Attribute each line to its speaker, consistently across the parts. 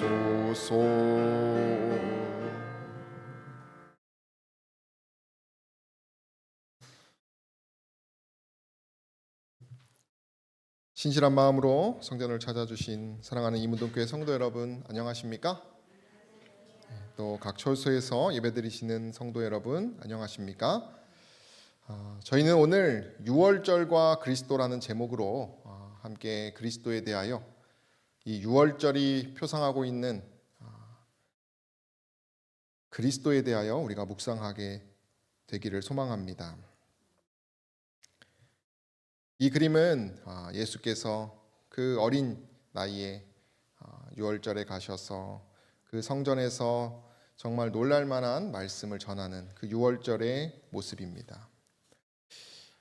Speaker 1: 하옵소서. 신실한 마음으로 성전을 찾아주신 사랑하는 이문동교회 성도 여러분, 안녕하십니까? 또 각 처소에서 예배드리시는 성도 여러분, 안녕하십니까? 저희는 오늘 유월절과 그리스도라는 제목으로 함께 그리스도에 대하여 이 유월절이 표상하고 있는 그리스도에 대하여 우리가 묵상하게 되기를 소망합니다. 이 그림은 예수께서 그 어린 나이에 유월절에 가셔서 그 성전에서 정말 놀랄만한 말씀을 전하는 그 유월절의 모습입니다.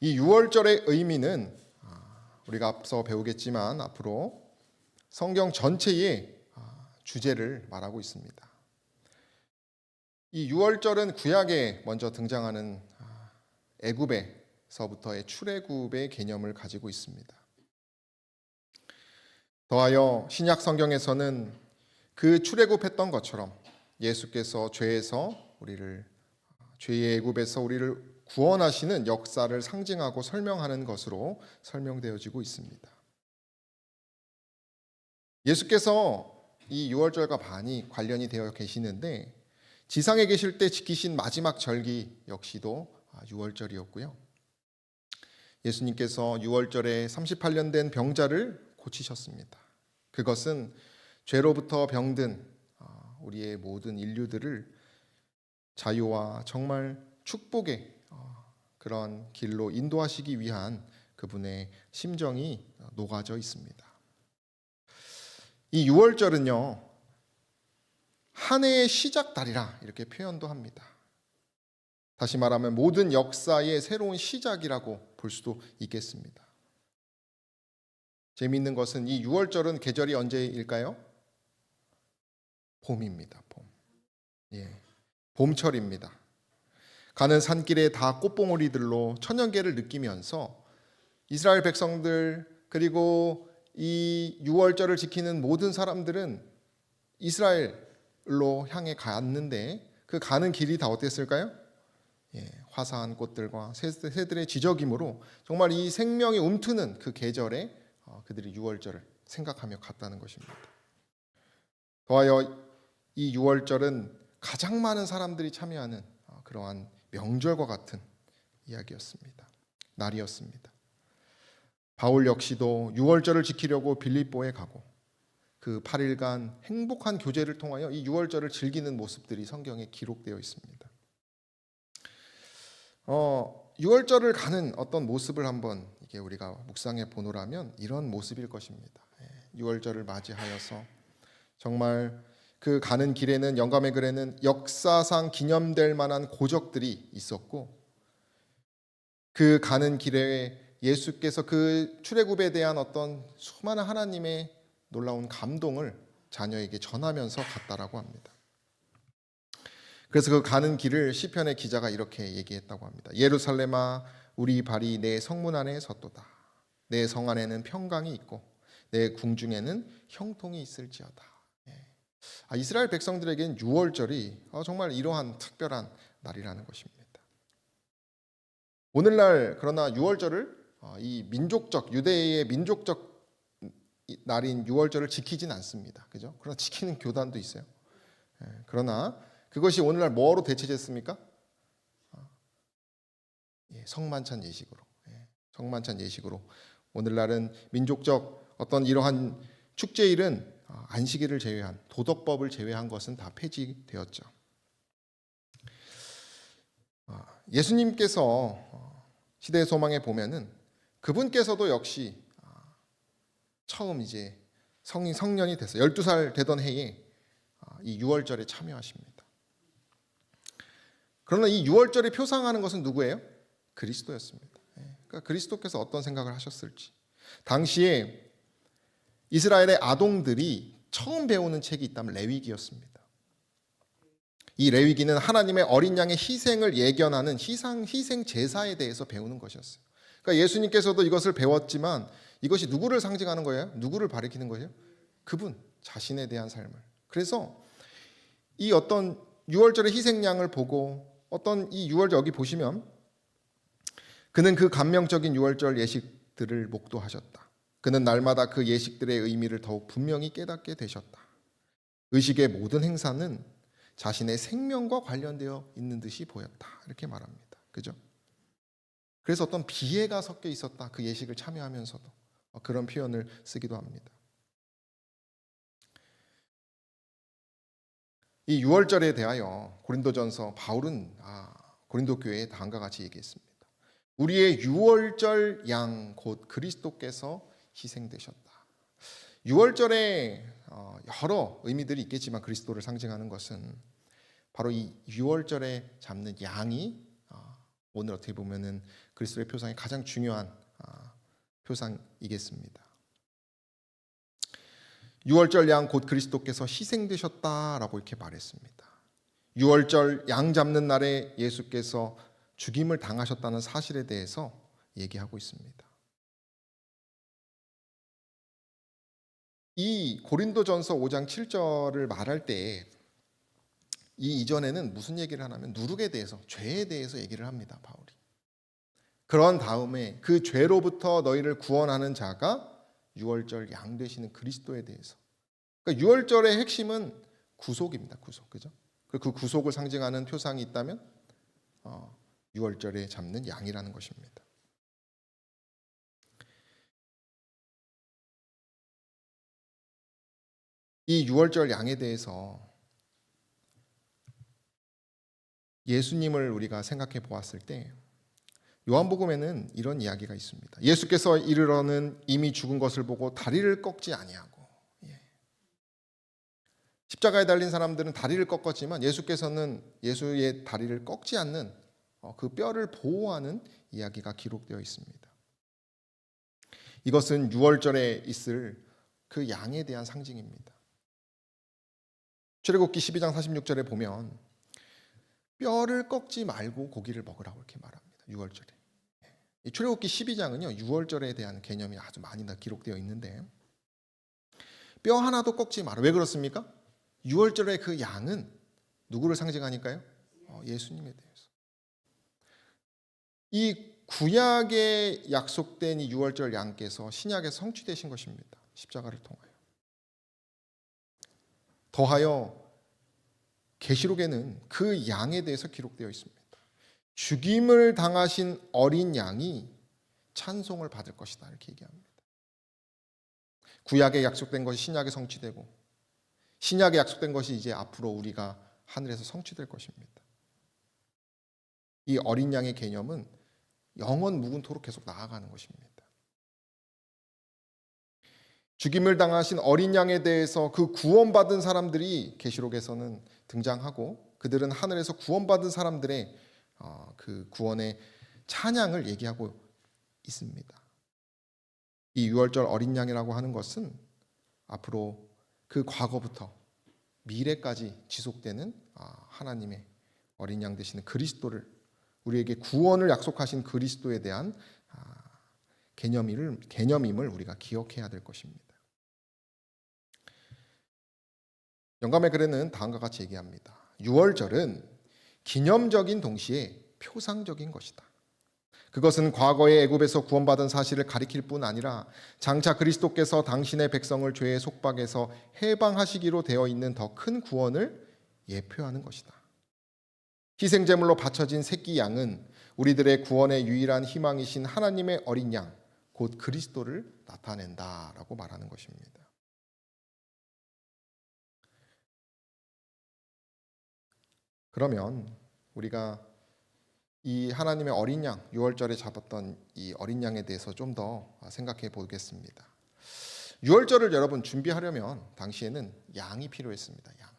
Speaker 1: 이 유월절의 의미는 우리가 앞서 배우겠지만 앞으로 성경 전체의 주제를 말하고 있습니다. 이 유월절은 구약에 먼저 등장하는 애굽에서부터의 출애굽의 개념을 가지고 있습니다. 더하여 신약 성경에서는 그 출애굽했던 것처럼 예수께서 죄의 애굽에서 우리를 구원하시는 역사를 상징하고 설명하는 것으로 설명되어지고 있습니다. 예수께서 이 유월절과 많이 관련이 되어 계시는데 지상에 계실 때 지키신 마지막 절기 역시도 유월절이었고요. 예수님께서 유월절에 38년 된 병자를 고치셨습니다. 그것은 죄로부터 병든 우리의 모든 인류들을 자유와 정말 축복의 그런 길로 인도하시기 위한 그분의 심정이 녹아져 있습니다. 이 유월절은요, 한 해의 시작달이라 이렇게 표현도 합니다. 다시 말하면 모든 역사의 새로운 시작이라고 볼 수도 있겠습니다. 재미있는 것은 이 유월절은 계절이 언제일까요? 봄입니다. 봄. 봄철입니다. 가는 산길에 다 꽃봉오리들로 천연계를 느끼면서 이스라엘 백성들 그리고 이 유월절을 지키는 모든 사람들은 이스라엘로 향해 갔는데 그 가는 길이 다 어땠을까요? 화사한 꽃들과 새들의 지저귀므로 정말 이 생명이 움트는 그 계절에 그들이 유월절을 생각하며 갔다는 것입니다. 더하여 이 유월절은 가장 많은 사람들이 참여하는 그러한 명절과 같은 이야기였습니다. 날이었습니다. 바울 역시도 유월절을 지키려고 빌립보에 가고 그 8일간 행복한 교제를 통하여 이 유월절을 즐기는 모습들이 성경에 기록되어 있습니다. 유월절을 가는 어떤 모습을 한번 이게 우리가 묵상해 보노라면 이런 모습일 것입니다. 유월절을 맞이하여서 정말 그 가는 길에는 영감의 글에는 역사상 기념될 만한 고적들이 있었고 그 가는 길에 예수께서 그 출애굽에 대한 어떤 수많은 하나님의 놀라운 감동을 자녀에게 전하면서 갔다라고 합니다. 그래서 그 가는 길을 시편의 기자가 이렇게 얘기했다고 합니다. 예루살렘아 우리 발이 내 성문 안에 섰도다. 내 성 안에는 평강이 있고 내 궁중에는 형통이 있을지어다. 이스라엘 백성들에게는 유월절이 정말 이러한 특별한 날이라는 것입니다. 오늘날 그러나 유월절을 이 민족적 유대의 민족적 날인 유월절을 지키진 않습니다. 그죠? 그러나 지키는 교단도 있어요. 그러나 그것이 오늘날 뭐로 대체됐습니까? 성만찬 예식으로. 성만찬 예식으로. 오늘날은 민족적 어떤 이러한 축제일은 안식일을 제외한 도덕법을 제외한 것은 다 폐지되었죠. 예수님께서 시대의 소망에 보면은 그분께서도 역시 처음 이제 성년이 됐어요. 12살 되던 해에 이 유월절에 참여하십니다. 그러나 이 유월절이 표상하는 것은 누구예요? 그리스도였습니다. 그러니까 그리스도께서 어떤 생각을 하셨을지. 당시에 이스라엘의 아동들이 처음 배우는 책이 있다면 레위기였습니다. 이 레위기는 하나님의 어린 양의 희생을 예견하는 희생 제사에 대해서 배우는 것이었어요. 그러니까 예수님께서도 이것을 배웠지만 이것이 누구를 상징하는 거예요? 누구를 가리키는 거예요? 그분 자신에 대한 삶을, 그래서 이 어떤 유월절의 희생양을 보고 어떤 이 유월절 여기 보시면 그는 그 감명적인 유월절 예식들을 목도하셨다. 그는 날마다 그 예식들의 의미를 더욱 분명히 깨닫게 되셨다. 의식의 모든 행사는 자신의 생명과 관련되어 있는 듯이 보였다. 이렇게 말합니다. 그죠? 그래서 어떤 비애가 섞여 있었다. 그 예식을 참여하면서도 그런 표현을 쓰기도 합니다. 이 유월절에 대하여 고린도전서 바울은 고린도 교회에 다음과 같이 얘기했습니다. 우리의 유월절 양 곧 그리스도께서 희생되셨다. 유월절에 여러 의미들이 있겠지만 그리스도를 상징하는 것은 바로 이 유월절에 잡는 양이 오늘 어떻게 보면은 그리스도의 표상이 가장 중요한 표상이겠습니다. 유월절 양 곧 그리스도께서 희생되셨다라고 이렇게 말했습니다. 유월절 양 잡는 날에 예수께서 죽임을 당하셨다는 사실에 대해서 얘기하고 있습니다. 이 고린도전서 5장 7절을 말할 때 이 이전에는 무슨 얘기를 하냐면 누룩에 대해서, 죄에 대해서 얘기를 합니다. 바울이. 그런 다음에 그 죄로부터 너희를 구원하는 자가 유월절 양 되시는 그리스도에 대해서. 그러니까 유월절의 핵심은 구속입니다. 구속. 그죠? 그 구속을 상징하는 표상이 있다면 유월절에 잡는 양이라는 것입니다. 이 유월절 양에 대해서 예수님을 우리가 생각해 보았을 때 요한복음에는 이런 이야기가 있습니다. 예수께서 이르러는 이미 죽은 것을 보고 다리를 꺾지 아니하고, 십자가에 달린 사람들은 다리를 꺾었지만 예수께서는 예수의 다리를 꺾지 않는 그 뼈를 보호하는 이야기가 기록되어 있습니다. 이것은 유월절에 있을 그 양에 대한 상징입니다. 출애굽기 12장 46절에 보면 뼈를 꺾지 말고 고기를 먹으라고 이렇게 말합니다. 유월절에. 이 출애굽기 12장은요. 유월절에 대한 개념이 아주 많이 기록되어 있는데 뼈 하나도 꺾지 마라. 왜 그렇습니까? 유월절의 그 양은 누구를 상징하니까요? 예수님에 대해서. 이 구약에 약속된 이 유월절 양께서 신약에 성취되신 것입니다. 십자가를 통하여. 더하여 계시록에는 그 양에 대해서 기록되어 있습니다. 죽임을 당하신 어린 양이 찬송을 받을 것이다 이렇게 얘기합니다. 구약에 약속된 것이 신약에 성취되고 신약에 약속된 것이 이제 앞으로 우리가 하늘에서 성취될 것입니다. 이 어린 양의 개념은 영원 무궁토록 계속 나아가는 것입니다. 죽임을 당하신 어린 양에 대해서 그 구원받은 사람들이 계시록에서는 등장하고 그들은 하늘에서 구원받은 사람들의 그 구원의 찬양을 얘기하고 있습니다. 이 유월절 어린 양이라고 하는 것은 앞으로 그 과거부터 미래까지 지속되는 하나님의 어린 양 되시는 그리스도를 우리에게 구원을 약속하신 그리스도에 대한 개념임을 우리가 기억해야 될 것입니다. 영감의 글에는 다음과 같이 얘기합니다. 유월절은 기념적인 동시에 표상적인 것이다. 그것은 과거의 애굽에서 구원받은 사실을 가리킬 뿐 아니라 장차 그리스도께서 당신의 백성을 죄의 속박에서 해방하시기로 되어 있는 더 큰 구원을 예표하는 것이다. 희생제물로 바쳐진 새끼 양은 우리들의 구원의 유일한 희망이신 하나님의 어린 양, 곧 그리스도를 나타낸다라고 말하는 것입니다. 그러면 우리가 이 하나님의 어린 양, 유월절에 잡았던 이 어린 양에 대해서 좀 더 생각해 보겠습니다. 유월절을 여러분 준비하려면 당시에는 양이 필요했습니다. 양.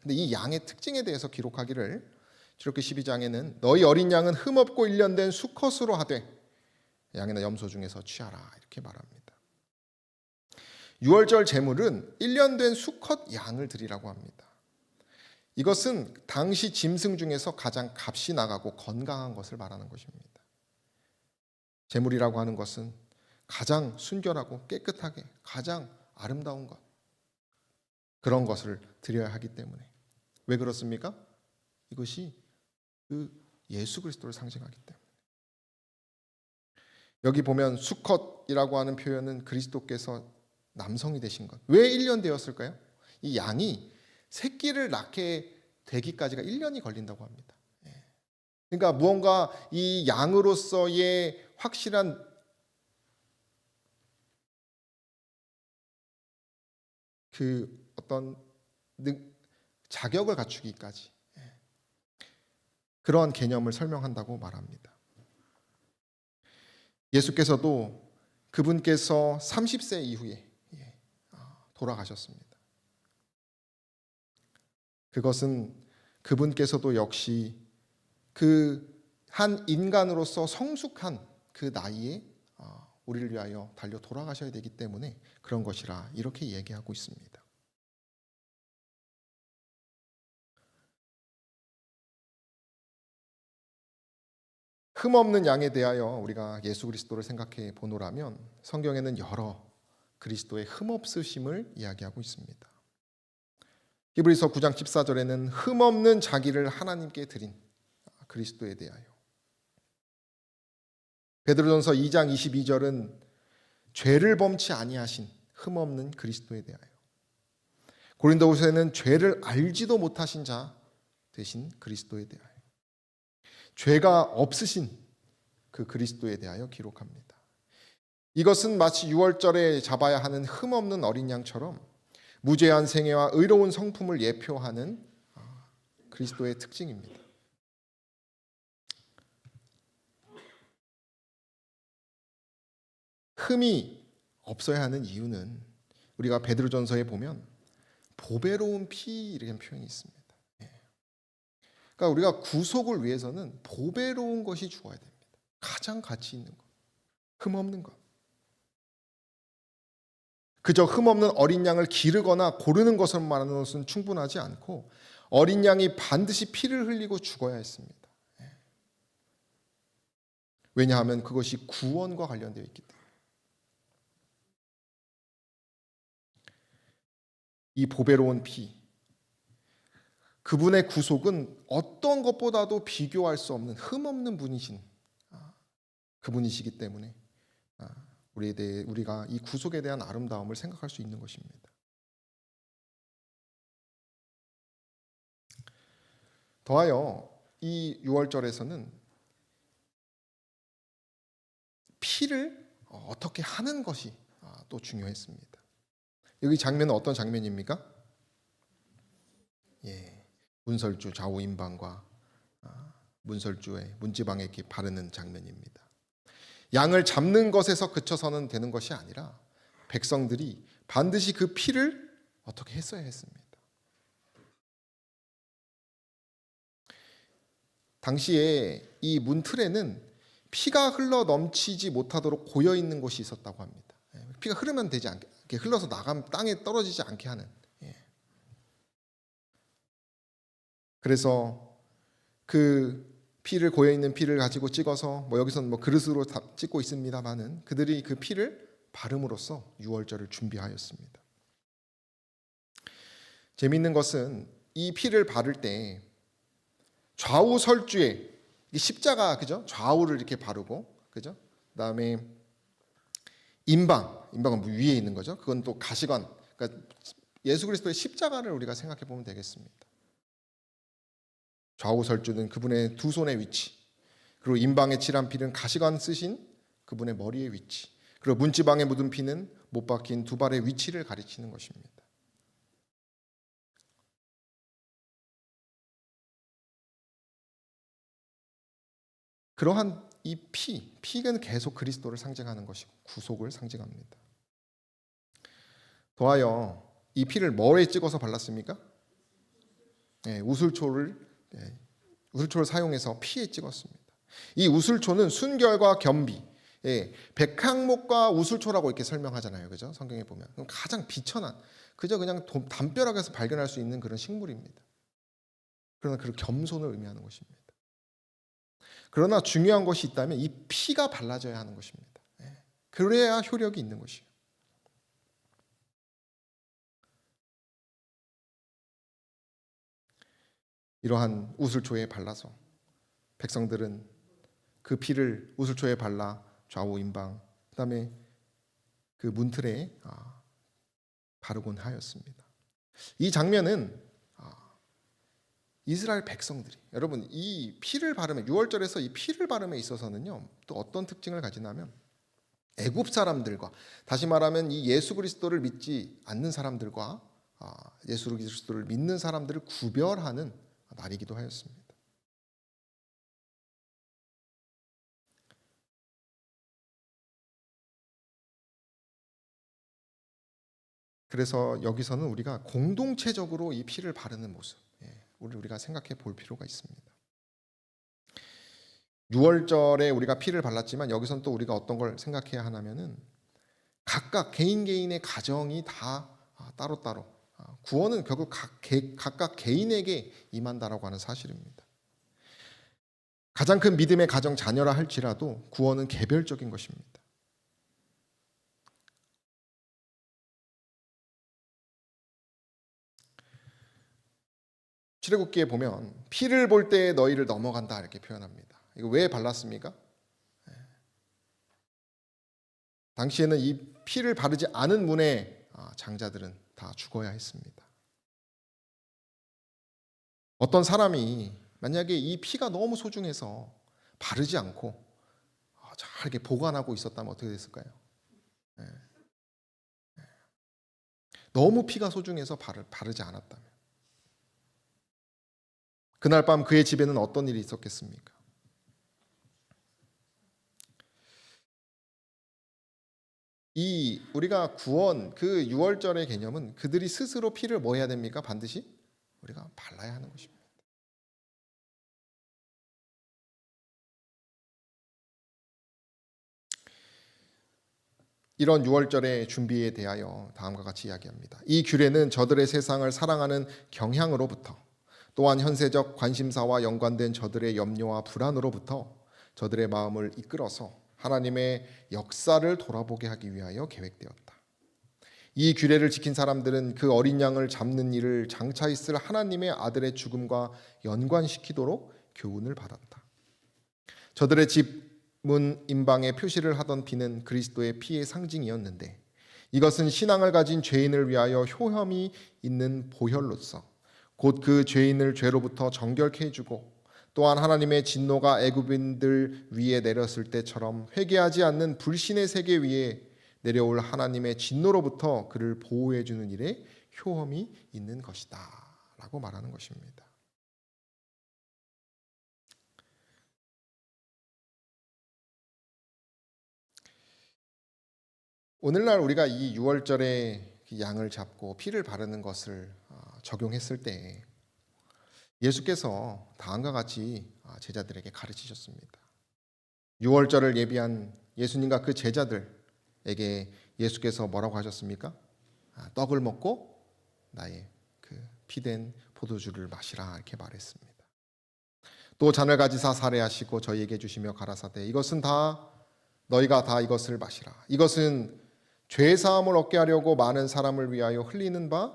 Speaker 1: 근데 이 양의 특징에 대해서 기록하기를 출애굽기 12장에는 너희 어린 양은 흠없고 일련된 수컷으로 하되 양이나 염소 중에서 취하라 이렇게 말합니다. 유월절 제물은 일련된 수컷 양을 드리라고 합니다. 이것은 당시 짐승 중에서 가장 값이 나가고 건강한 것을 말하는 것입니다. 제물이라고 하는 것은 가장 순결하고 깨끗하게 가장 아름다운 것, 그런 것을 드려야 하기 때문에. 왜 그렇습니까? 이것이 그 예수 그리스도를 상징하기 때문에. 여기 보면 수컷이라고 하는 표현은 그리스도께서 남성이 되신 것. 왜 1년 되었을까요? 이 양이 새끼를 낳게 되기까지가 1년이 걸린다고 합니다. 그러니까 무언가 이 양으로서의 확실한 그 어떤 자격을 갖추기까지 그러한 개념을 설명한다고 말합니다. 예수께서도 그분께서 30세 이후에 돌아가셨습니다. 그것은 그분께서도 역시 그 한 인간으로서 성숙한 그 나이에 우리를 위하여 달려 돌아가셔야 되기 때문에 그런 것이라 이렇게 얘기하고 있습니다. 흠없는 양에 대하여 우리가 예수 그리스도를 생각해 보노라면 성경에는 여러 그리스도의 흠없으심을 이야기하고 있습니다. 히브리서 9장 14절에는 흠없는 자기를 하나님께 드린 그리스도에 대하여, 베드로전서 2장 22절은 죄를 범치 아니하신 흠없는 그리스도에 대하여, 고린도후서에는 죄를 알지도 못하신 자 되신 그리스도에 대하여, 죄가 없으신 그 그리스도에 대하여 기록합니다. 이것은 마치 유월절에 잡아야 하는 흠없는 어린 양처럼 무죄한 생애와 의로운 성품을 예표하는 그리스도의 특징입니다. 흠이 없어야 하는 이유는 우리가 베드로전서에 보면 보배로운 피 이라는 표현이 있습니다. 그러니까 우리가 구속을 위해서는 보배로운 것이 주어야 됩니다. 가장 가치 있는 것, 흠없는 것. 그저 흠없는 어린 양을 기르거나 고르는 것으로만 하는 것은 충분하지 않고 어린 양이 반드시 피를 흘리고 죽어야 했습니다. 왜냐하면 그것이 구원과 관련되어 있기 때문에. 이 보배로운 피, 그분의 구속은 어떤 것보다도 비교할 수 없는 흠없는 분이신 그분이시기 때문에 우리가 이 구속에 대한 아름다움을 생각할 수 있는 것입니다. 더하여 이 유월절에서는 피를 어떻게 하는 것이 또 중요했습니다. 여기 장면은 어떤 장면입니까? 문설주 좌우 임방과 문설주의 문지방에 이렇게 바르는 장면입니다. 양을 잡는 것에서 그쳐서는 되는 것이 아니라 백성들이 반드시 그 피를 어떻게 했어야 했습니다. 당시에 이 문틀에는 피가 흘러 넘치지 못하도록 고여 있는 곳이 있었다고 합니다. 피가 흐르면 되지 않게, 흘러서 나가면 땅에 떨어지지 않게 하는. 그래서 그 피를 고여 있는 피를 가지고 찍어서 여기서는 그릇으로 찍고 있습니다만은 그들이 그 피를 바름으로써 유월절을 준비하였습니다. 재미있는 것은 이 피를 바를 때 좌우 설주에 십자가, 그죠? 좌우를 이렇게 바르고, 그죠? 그다음에 임방은 위에 있는 거죠. 그건 또 가시관. 그러니까 예수 그리스도의 십자가를 우리가 생각해 보면 되겠습니다. 좌우 설주는 그분의 두 손의 위치, 그리고 임방에 칠한 피는 가시관 쓰신 그분의 머리의 위치, 그리고 문지방에 묻은 피는 못 박힌 두 발의 위치를 가리키는 것입니다. 그러한 이 피는 계속 그리스도를 상징하는 것이고 구속을 상징합니다. 더하여 이 피를 뭐에 찍어서 발랐습니까? 우슬초를 사용해서 피에 찍었습니다. 이 우슬초는 순결과 겸비, 백항목과 우슬초라고 이렇게 설명하잖아요, 그죠? 성경에 보면 가장 비천한, 그냥 담벼락에서 발견할 수 있는 그런 식물입니다. 그러나 그 겸손을 의미하는 것입니다. 그러나 중요한 것이 있다면 이 피가 발라져야 하는 것입니다. 그래야 효력이 있는 것이에요. 이러한 우슬초에 발라서 백성들은 그 피를 우슬초에 발라 좌우 임방 그다음에 그 문틀에 바르곤 하였습니다. 이 장면은 이스라엘 백성들이 여러분 이 피를 바르면 6월절에서 이 피를 바름에 있어서는요 또 어떤 특징을 가지냐면 애굽 사람들과 다시 말하면 이 예수 그리스도를 믿지 않는 사람들과 예수 그리스도를 믿는 사람들을 구별하는 날이기도 하였습니다. 그래서 여기서는 우리가 공동체적으로 이 피를 바르는 모습 우리가 생각해 볼 필요가 있습니다. 6월절에 우리가 피를 발랐지만 여기서는 또 우리가 어떤 걸 생각해야 하냐면은 각각 개인의 가정이 다 따로따로 구원은 결국 각각 개인에게 임한다라고 하는 사실입니다. 가장 큰 믿음의 가정 자녀라 할지라도 구원은 개별적인 것입니다. 출애굽기에 보면 피를 볼 때 너희를 넘어간다 이렇게 표현합니다. 이거 왜 발랐습니까? 당시에는 이 피를 바르지 않은 문의 장자들은 다 죽어야 했습니다. 어떤 사람이 만약에 이 피가 너무 소중해서 바르지 않고 잘 이렇게 보관하고 있었다면 어떻게 됐을까요? 너무 피가 소중해서 바르지 않았다면 그날 밤 그의 집에는 어떤 일이 있었겠습니까? 이 우리가 구원 그 6월절의 개념은 그들이 스스로 피를 뭐 해야 됩니까? 반드시 우리가 발라야 하는 것입니다. 이런 6월절의 준비에 대하여 다음과 같이 이야기합니다. 이 규례는 저들의 세상을 사랑하는 경향으로부터 또한 현세적 관심사와 연관된 저들의 염려와 불안으로부터 저들의 마음을 이끌어서 하나님의 역사를 돌아보게 하기 위하여 계획되었다. 이 규례를 지킨 사람들은 그 어린 양을 잡는 일을 장차 있을 하나님의 아들의 죽음과 연관시키도록 교훈을 받았다. 저들의 집 문 임방에 표시를 하던 피는 그리스도의 피의 상징이었는데 이것은 신앙을 가진 죄인을 위하여 효험이 있는 보혈로서 곧 그 죄인을 죄로부터 정결케 해주고 또한 하나님의 진노가 애굽인들 위에 내렸을 때처럼 회개하지 않는 불신의 세계 위에 내려올 하나님의 진노로부터 그를 보호해 주는 일에 효험이 있는 것이다 라고 말하는 것입니다. 오늘날 우리가 이 6월절에 양을 잡고 피를 바르는 것을 적용했을 때 예수께서 다음과 같이 제자들에게 가르치셨습니다. 6월절을 예비한 예수님과 그 제자들에게 예수께서 뭐라고 하셨습니까? 떡을 먹고 나의 그 피된 포도주를 마시라 이렇게 말했습니다. 또 잔을 가지사 살해하시고 저희에게 주시며 가라사대 이것은 다 너희가 다 이것을 마시라. 이것은 죄 사함을 얻게 하려고 많은 사람을 위하여 흘리는 바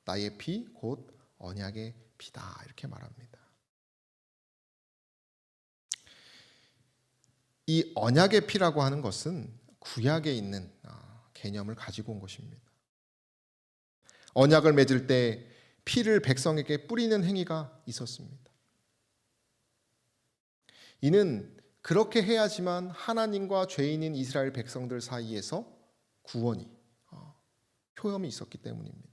Speaker 1: 나의 피 곧 언약의 피다 이렇게 말합니다. 이 언약의 피라고 하는 것은 구약에 있는 개념을 가지고 온 것입니다. 언약을 맺을 때 피를 백성에게 뿌리는 행위가 있었습니다. 이는 그렇게 해야지만 하나님과 죄인인 이스라엘 백성들 사이에서 구원이 효험이 있었기 때문입니다.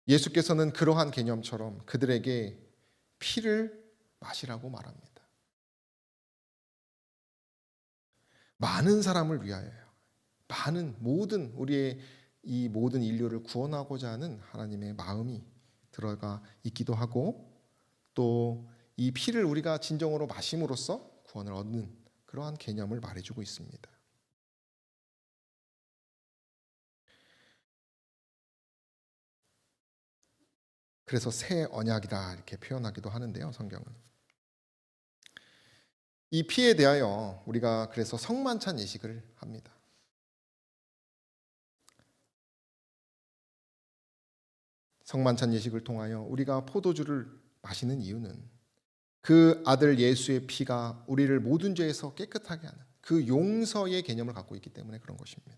Speaker 1: 예수께서는 그러한 개념처럼 그들에게 피를 마시라고 말합니다. 많은 사람을 위하여요. 모든 우리의 이 모든 인류를 구원하고자 하는 하나님의 마음이 들어가 있기도 하고 또 이 피를 우리가 진정으로 마심으로써 구원을 얻는 그러한 개념을 말해주고 있습니다. 그래서 새 언약이라 이렇게 표현하기도 하는데요, 성경은. 이 피에 대하여 우리가 그래서 성만찬 예식을 합니다. 성만찬 예식을 통하여 우리가 포도주를 마시는 이유는 그 아들 예수의 피가 우리를 모든 죄에서 깨끗하게 하는 그 용서의 개념을 갖고 있기 때문에 그런 것입니다.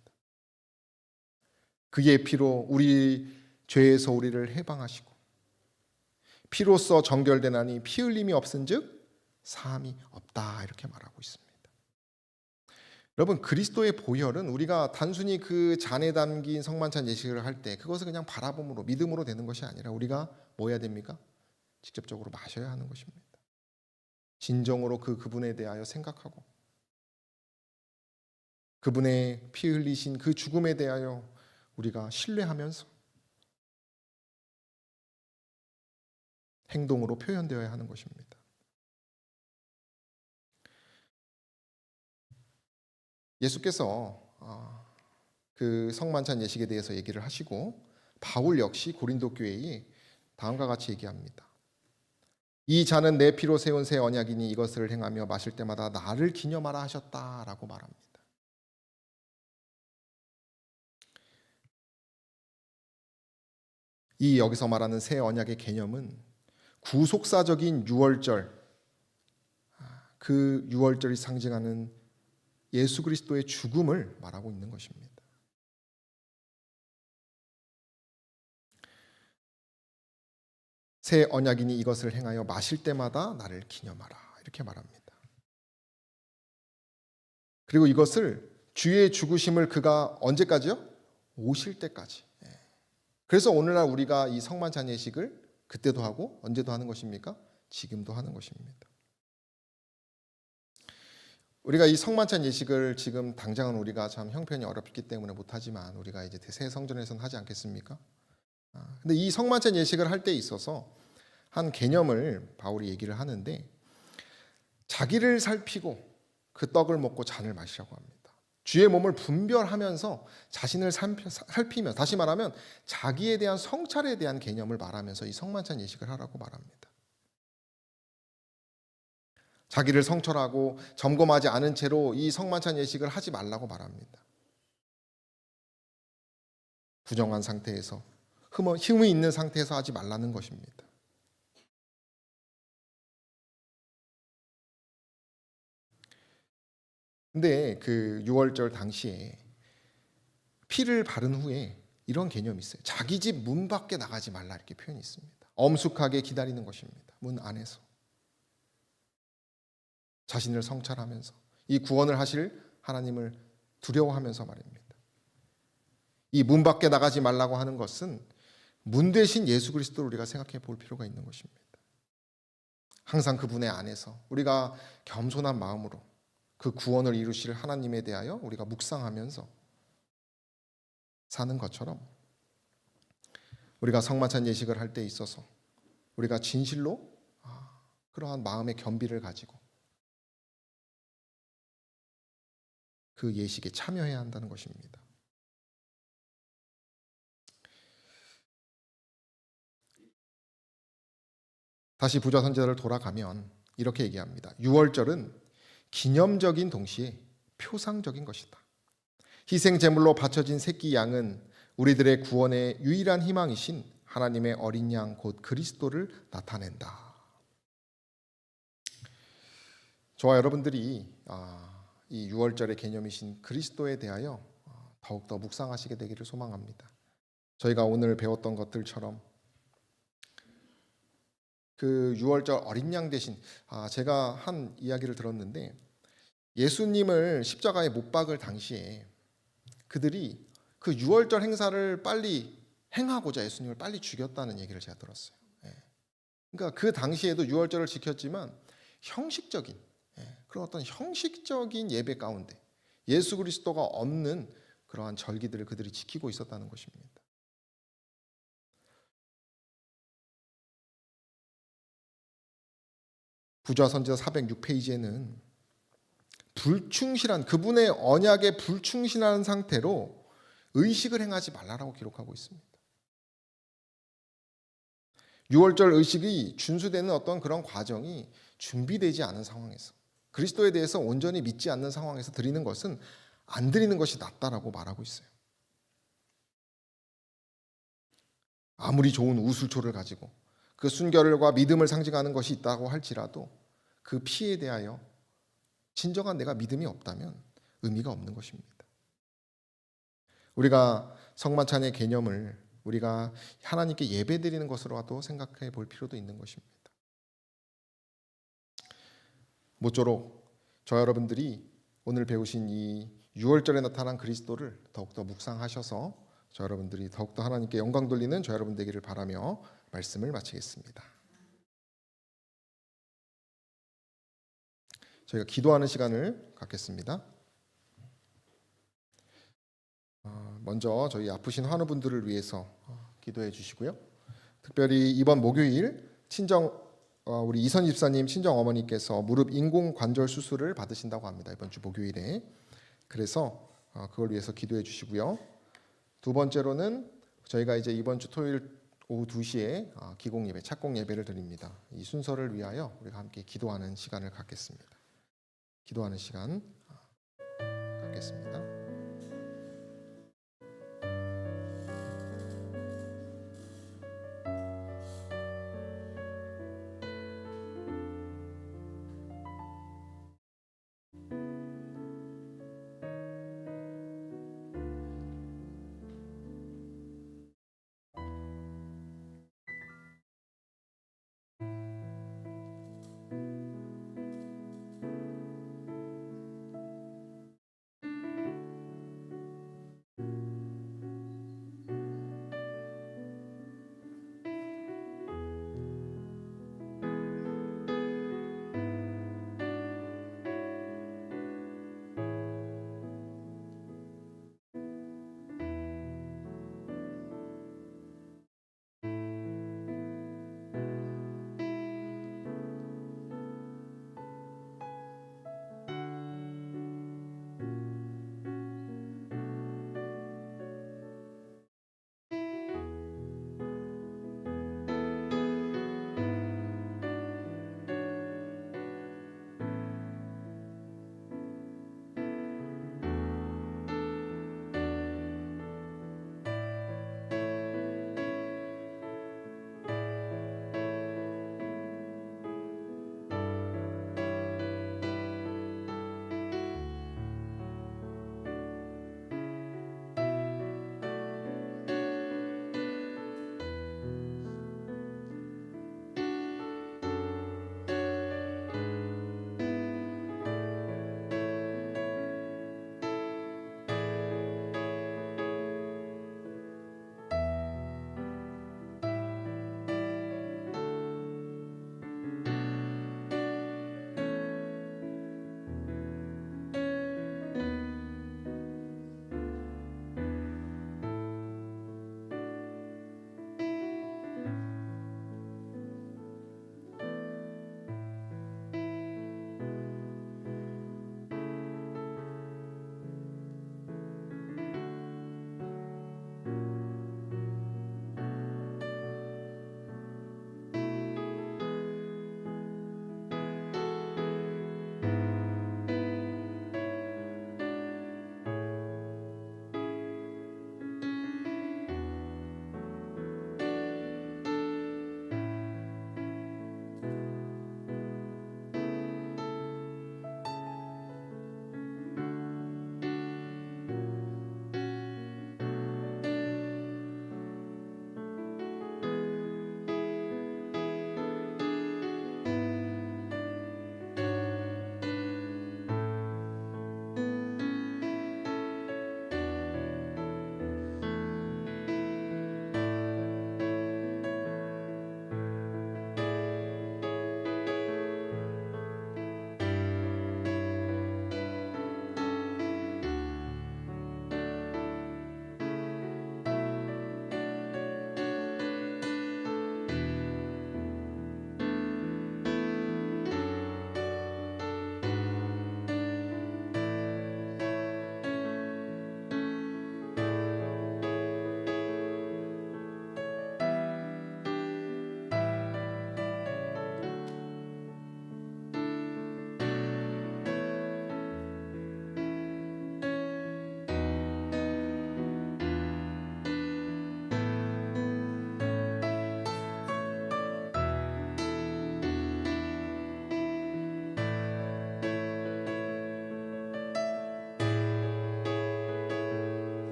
Speaker 1: 그의 피로 우리 죄에서 우리를 해방하시고 피로써 정결되나니 피 흘림이 없은즉 사함이 없다 이렇게 말하고 있습니다. 여러분, 그리스도의 보혈은 우리가 단순히 그 잔에 담긴 성만찬 예식을 할 때 그것을 그냥 바라봄으로 믿음으로 되는 것이 아니라 우리가 뭐 해야 됩니까? 직접적으로 마셔야 하는 것입니다. 진정으로 그분에 대하여 생각하고 그분의 피 흘리신 그 죽음에 대하여 우리가 신뢰하면서 행동으로 표현되어야 하는 것입니다. 예수께서 그 성만찬 예식에 대해서 얘기를 하시고 바울 역시 고린도 교회에 다음과 같이 얘기합니다. 이 잔은 내 피로 세운 새 언약이니 이것을 행하며 마실 때마다 나를 기념하라 하셨다라고 말합니다. 이 여기서 말하는 새 언약의 개념은 구속사적인 유월절, 그 유월절이 상징하는 예수 그리스도의 죽음을 말하고 있는 것입니다. 새 언약이니 이것을 행하여 마실 때마다 나를 기념하라 이렇게 말합니다. 그리고 이것을 주의 죽으심을 그가 언제까지요? 오실 때까지. 그래서 오늘날 우리가 이 성만찬 예식을 그때도 하고 언제도 하는 것입니까? 지금도 하는 것입니다. 우리가 이 성만찬 예식을 지금 당장은 우리가 참 형편이 어렵기 때문에 못하지만 우리가 이제 새 성전에서는 하지 않겠습니까? 근데 이 성만찬 예식을 할 때 있어서 한 개념을 바울이 얘기를 하는데 자기를 살피고 그 떡을 먹고 잔을 마시라고 합니다. 주의 몸을 분별하면서 자신을 살피며 다시 말하면 자기에 대한 성찰에 대한 개념을 말하면서 이 성만찬 예식을 하라고 말합니다. 자기를 성찰하고 점검하지 않은 채로 이 성만찬 예식을 하지 말라고 말합니다. 부정한 상태에서 힘이 있는 상태에서 하지 말라는 것입니다. 근데 그 유월절 당시에 피를 바른 후에 이런 개념이 있어요. 자기 집 문 밖에 나가지 말라 이렇게 표현이 있습니다. 엄숙하게 기다리는 것입니다. 문 안에서. 자신을 성찰하면서 이 구원을 하실 하나님을 두려워하면서 말입니다. 이 문 밖에 나가지 말라고 하는 것은 문 대신 예수 그리스도를 우리가 생각해 볼 필요가 있는 것입니다. 항상 그분의 안에서 우리가 겸손한 마음으로 그 구원을 이루실 하나님에 대하여 우리가 묵상하면서 사는 것처럼 우리가 성만찬 예식을 할 때 있어서 우리가 진실로 그러한 마음의 겸비를 가지고 그 예식에 참여해야 한다는 것입니다. 다시 부자 선지자를 돌아가면 이렇게 얘기합니다. 유월절은 기념적인 동시에 표상적인 것이다. 희생 제물로 바쳐진 새끼 양은 우리들의 구원의 유일한 희망이신 하나님의 어린 양 곧 그리스도를 나타낸다. 저와 여러분들이 이 유월절의 개념이신 그리스도에 대하여 더욱더 묵상하시게 되기를 소망합니다. 저희가 오늘 배웠던 것들처럼 그 유월절 어린 양 대신 제가 한 이야기를 들었는데 예수님을 십자가에 못 박을 당시에 그들이 그 유월절 행사를 빨리 행하고자 예수님을 빨리 죽였다는 얘기를 제가 들었어요. 그러니까 그 당시에도 유월절을 지켰지만 형식적인 그런 어떤 형식적인 예배 가운데 예수 그리스도가 없는 그러한 절기들을 그들이 지키고 있었다는 것입니다. 부자 선지자 406페이지에는 불충실한 그분의 언약에 불충실한 상태로 의식을 행하지 말라라고 기록하고 있습니다. 유월절 의식이 준수되는 어떤 그런 과정이 준비되지 않은 상황에서 그리스도에 대해서 온전히 믿지 않는 상황에서 드리는 것은 안 드리는 것이 낫다라고 말하고 있어요. 아무리 좋은 우술초를 가지고 그 순결과 믿음을 상징하는 것이 있다고 할지라도 그 피에 대하여 진정한 내가 믿음이 없다면 의미가 없는 것입니다. 우리가 성만찬의 개념을 우리가 하나님께 예배드리는 것으로라도 생각해 볼 필요도 있는 것입니다. 모쪼록 저 여러분들이 오늘 배우신 이 6월절에 나타난 그리스도를 더욱더 묵상하셔서 저 여러분들이 더욱더 하나님께 영광 돌리는 저 여러분 되기를 바라며 말씀을 마치겠습니다. 저희가 기도하는 시간을 갖겠습니다. 먼저 저희 아프신 환우분들을 위해서 기도해 주시고요. 특별히 이번 목요일 우리 이선 집사님 친정 어머니께서 무릎 인공 관절 수술을 받으신다고 합니다. 이번 주 목요일에. 그래서 그걸 위해서 기도해 주시고요. 두 번째로는 저희가 이제 이번 주 토요일 오후 2시에 기공 예배, 착공 예배를 드립니다. 이 순서를 위하여 우리가 함께 기도하는 시간을 갖겠습니다. 기도하는 시간 갖겠습니다.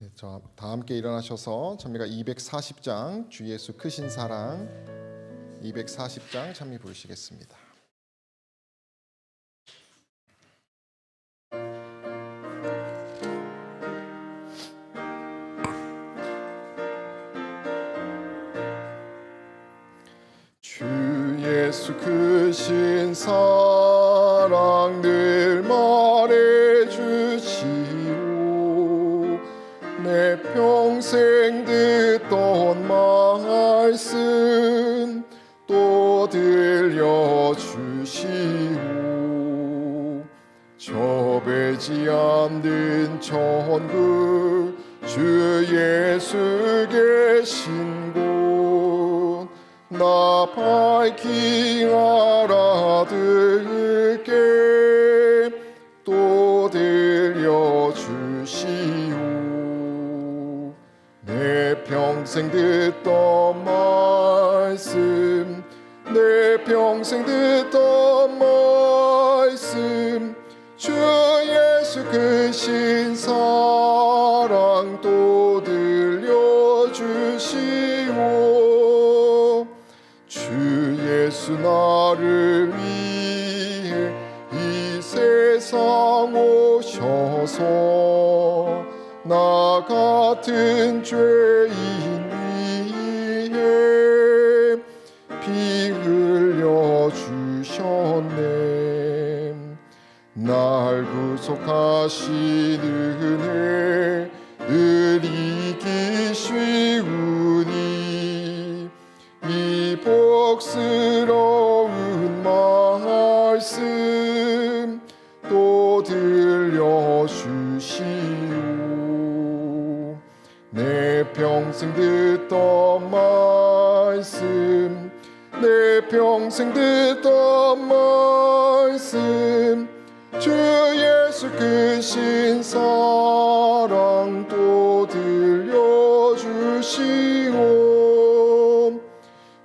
Speaker 1: 네, 다 함께 일어나셔서 찬미가 240장 주 예수 크신 사랑 240장 찬미 부르시겠습니다. 주 예수 크신 사랑 늘 말해주시오. 내 평생 듣던 말씀 또 들려주시오. 저 배지 않는 천국 주 예수 계신 곳 나 밝히 알아듣게 또 들려주시오. 내 평생 듣던 말씀 내 평생 듣던 말씀 주 예수 크신 사랑 또 들려주시오. 주 예수 나를 위해 이 세상 오셔서 나 같은 죄인 위해 피 흘려 주셨네. 날 구속하신 은혜 늘 잊기 쉬우니 이 복스러운 말씀 또 들려주시오. 내 평생 듣던 말씀 내 평생 듣던 말씀 주 예수 크신 사랑 또 들려주시오.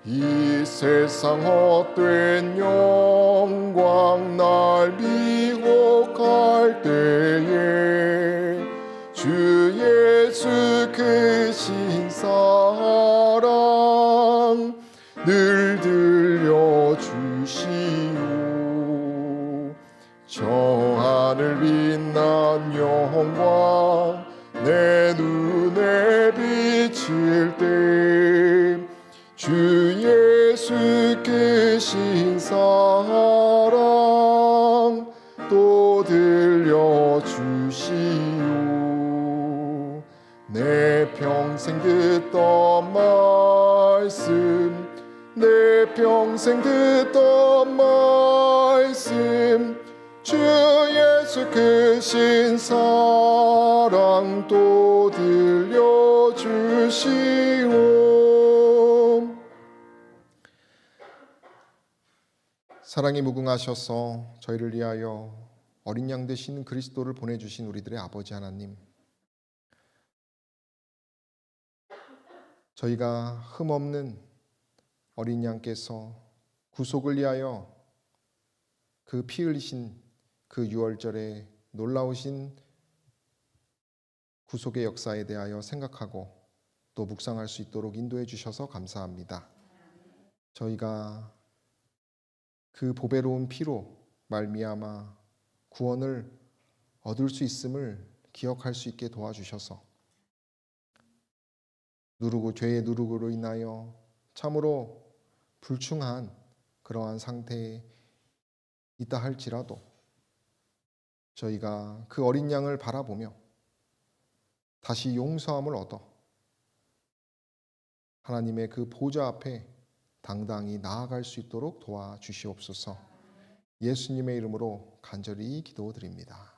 Speaker 1: 이 세상 헛된 영광 날 미혹할 때에 주 예수 크신 사랑 늘 들려주시오. 저 하늘 빛난 영광 내 눈에 비칠 때 주 예수 크신 사랑 또 들려주시오. 내 평생 듣던 말씀 내 평생 듣던 말씀 주 예수 크신 사랑 또 들려주시오. 사랑이 무궁하셔서 저희를 위하여 어린 양 되신 그리스도를 보내주신 우리들의 아버지 하나님, 저희가 흠없는 어린 양께서 구속을 위하여 그 피 흘리신 그 유월절에 놀라우신 구속의 역사에 대하여 생각하고 또 묵상할 수 있도록 인도해 주셔서 감사합니다. 저희가 그 보배로운 피로 말미암아 구원을 얻을 수 있음을 기억할 수 있게 도와주셔서 죄의 누룩으로 인하여 참으로 불충한 그러한 상태에 있다 할지라도 저희가 그 어린 양을 바라보며 다시 용서함을 얻어 하나님의 그 보좌 앞에 당당히 나아갈 수 있도록 도와주시옵소서. 예수님의 이름으로 간절히 기도드립니다.